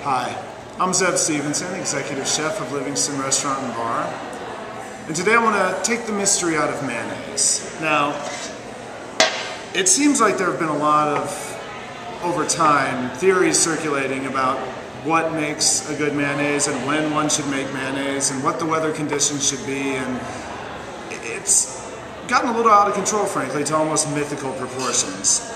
Hi, I'm Stevenson, Executive Chef of Livingston Restaurant and Bar. And today I want to take the mystery out of mayonnaise. Now, it seems like there have been a lot of, over time, theories circulating about what makes a good mayonnaise and when one should make mayonnaise and what the weather conditions should be, and it's gotten a little out of control, frankly, to almost mythical proportions.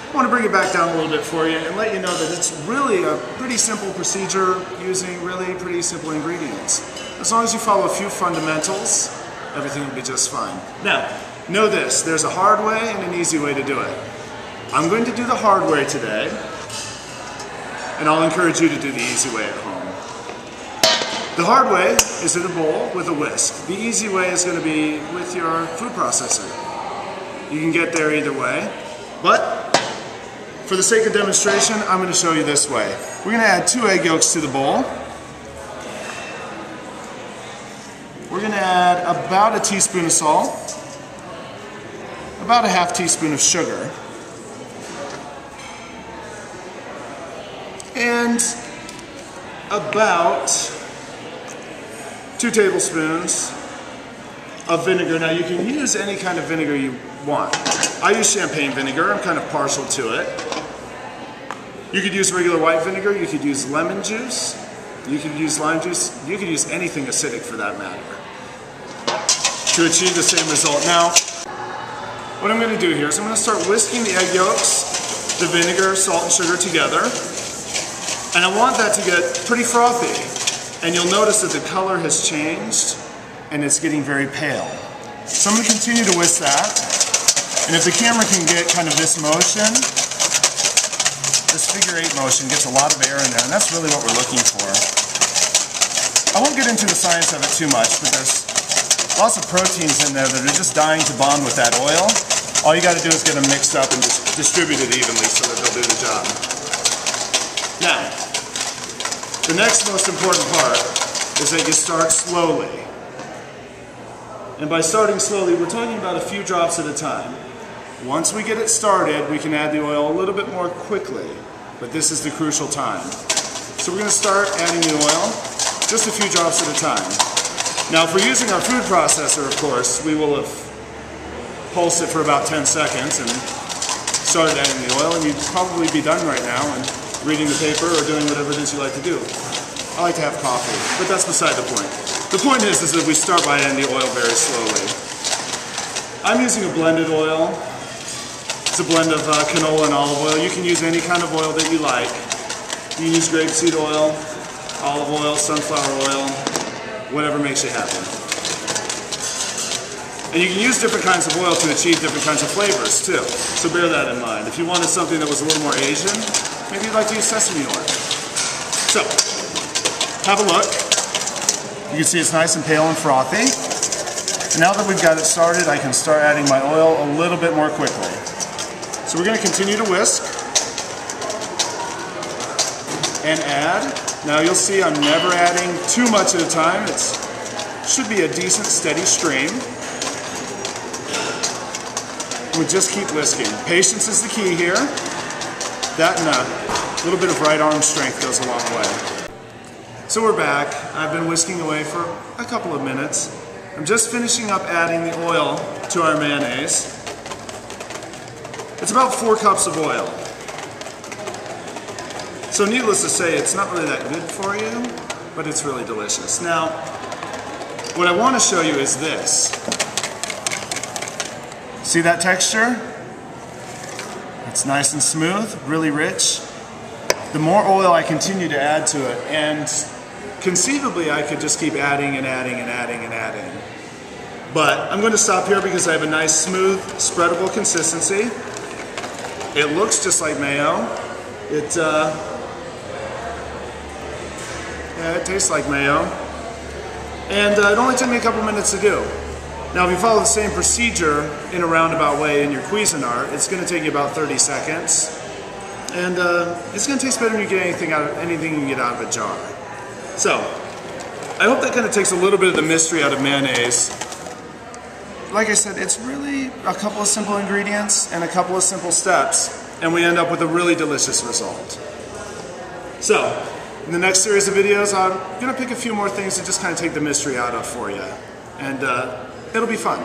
I want to bring it back down a little bit for you and let you know that it's really a pretty simple procedure using really pretty simple ingredients. As long as you follow a few fundamentals, everything will be just fine. Now, know this, there's a hard way and an easy way to do it. I'm going to do the hard way today, and I'll encourage you to do the easy way at home. The hard way is in a bowl with a whisk. The easy way is going to be with your food processor. You can get there either way, but for the sake of demonstration, I'm going to show you this way. We're going to add 2 egg yolks to the bowl. We're going to add about a teaspoon of salt, about a half teaspoon of sugar, and about 2 tablespoons of vinegar. Now you can use any kind of vinegar you want. I use champagne vinegar, I'm kind of partial to it. You could use regular white vinegar, you could use lemon juice, you could use lime juice, you could use anything acidic for that matter to achieve the same result. Now, what I'm going to do here is I'm going to start whisking the egg yolks, the vinegar, salt, and sugar together, and I want that to get pretty frothy. And you'll notice that the color has changed and it's getting very pale. So I'm going to continue to whisk that. And if the camera can get kind of this motion, this figure 8 motion gets a lot of air in there, and that's really what we're looking for. I won't get into the science of it too much, but there's lots of proteins in there that are just dying to bond with that oil. All you got to do is get them mixed up and just distribute it evenly so that they'll do the job. Now, the next most important part is that you start slowly. And by starting slowly, we're talking about a few drops at a time. Once we get it started, we can add the oil a little bit more quickly, but this is the crucial time. So we're going to start adding the oil, just a few drops at a time. Now, if we're using our food processor, of course, we will have pulsed it for about 10 seconds and started adding the oil, and you'd probably be done right now and reading the paper or doing whatever it is you like to do. I like to have coffee, but that's beside the point. The point is that we start by adding the oil very slowly. I'm using a blended oil. It's a blend of canola and olive oil. You can use any kind of oil that you like. You can use grapeseed oil, olive oil, sunflower oil, whatever makes you happy. And you can use different kinds of oil to achieve different kinds of flavors too. So bear that in mind. If you wanted something that was a little more Asian, maybe you'd like to use sesame oil. So, have a look. You can see it's nice and pale and frothy. And now that we've got it started, I can start adding my oil a little bit more quickly. So we're going to continue to whisk and add. Now you'll see I'm never adding too much at a time. It should be a decent steady stream. We just keep whisking. Patience is the key here. That and a little bit of right arm strength goes a long way. So we're back. I've been whisking away for a couple of minutes. I'm just finishing up adding the oil to our mayonnaise. It's about 4 cups of oil. So needless to say, it's not really that good for you, but it's really delicious. Now, what I want to show you is this. See that texture? It's nice and smooth, really rich. The more oil I continue to add to it, and conceivably I could just keep adding and adding and adding and adding. But I'm going to stop here because I have a nice, smooth, spreadable consistency. It looks just like mayo. It tastes like mayo. And it only took me a couple minutes to do. Now, if you follow the same procedure in a roundabout way in your Cuisinart, it's going to take you about 30 seconds. And it's going to taste better when you get anything you can get out of a jar. So, I hope that kind of takes a little bit of the mystery out of mayonnaise. Like I said, it's really a couple of simple ingredients and a couple of simple steps, and we end up with a really delicious result. So, In the next series of videos, I'm going to pick a few more things to just kind of take the mystery out of for you. And it'll be fun.